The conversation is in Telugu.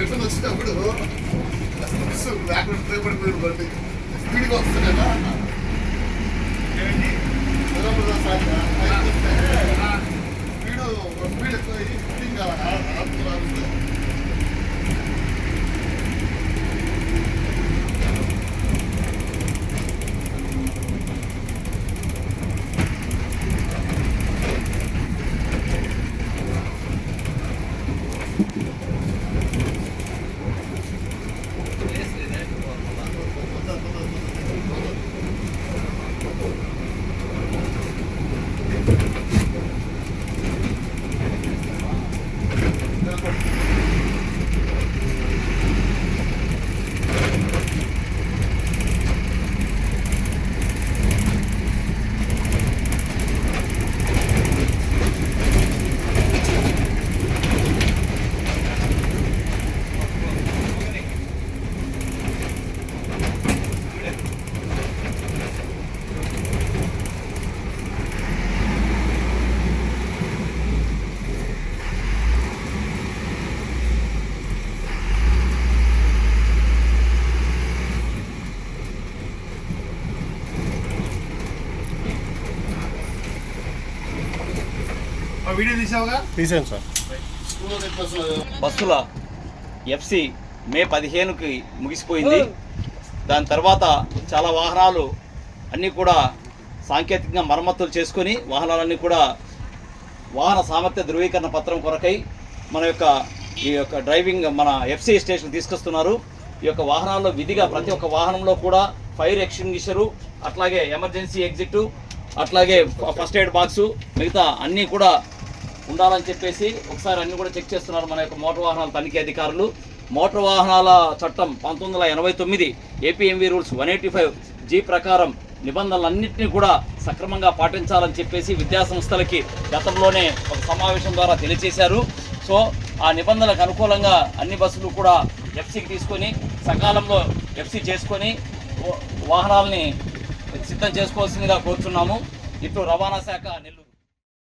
రిటర్న్ వచ్చినప్పుడు పడిపోయి స్పీడ్గా వస్తుంది కదా స్పీడ్ ఎక్కువ ఫిట్టింగ్ కావాలి. వీడియో తీసావుగా? తీసాను సార్. బస్సుల ఎఫ్సి మే 15కి ముగిసిపోయింది. దాని తర్వాత చాలా వాహనాలు అన్నీ కూడా సాంకేతికంగా మరమ్మతులు చేసుకొని వాహనాలన్నీ కూడా వాహన సామర్థ్య ధృవీకరణ పత్రం కొరకై ఈ యొక్క డ్రైవింగ్ మన ఎఫ్సి స్టేషన్ తీసుకొస్తున్నారు. ఈ యొక్క వాహనాల్లో విధిగా ప్రతి ఒక్క వాహనంలో కూడా ఫైర్ ఎక్స్టింగ్విషరు, అట్లాగే ఎమర్జెన్సీ ఎగ్జిట్, అట్లాగే ఫస్ట్ ఎయిడ్ బాక్సు, మిగతా అన్నీ కూడా ఉండాలని చెప్పేసి ఒకసారి అన్నీ కూడా చెక్ చేస్తున్నారు మన యొక్క మోటార్ వాహనాల తనిఖీ అధికారులు. మోటార్ వాహనాల చట్టం 1989 ఏపీఎంవీ రూల్స్ 185G ప్రకారం నిబంధనలన్నింటినీ కూడా సక్రమంగా పాటించాలని చెప్పేసి విద్యాసంస్థలకి గతంలోనే ఒక సమావేశం ద్వారా తెలియజేశారు. సో ఆ నిబంధనలకు అనుకూలంగా అన్ని బస్సులు కూడా ఎఫ్సీకి తీసుకొని సకాలంలో ఎఫ్సీ చేసుకొని వాహనాలని సిద్ధం చేసుకోవాల్సిందిగా కోరుతున్నాము. ఇటు రవాణా శాఖ నెల్లూరు.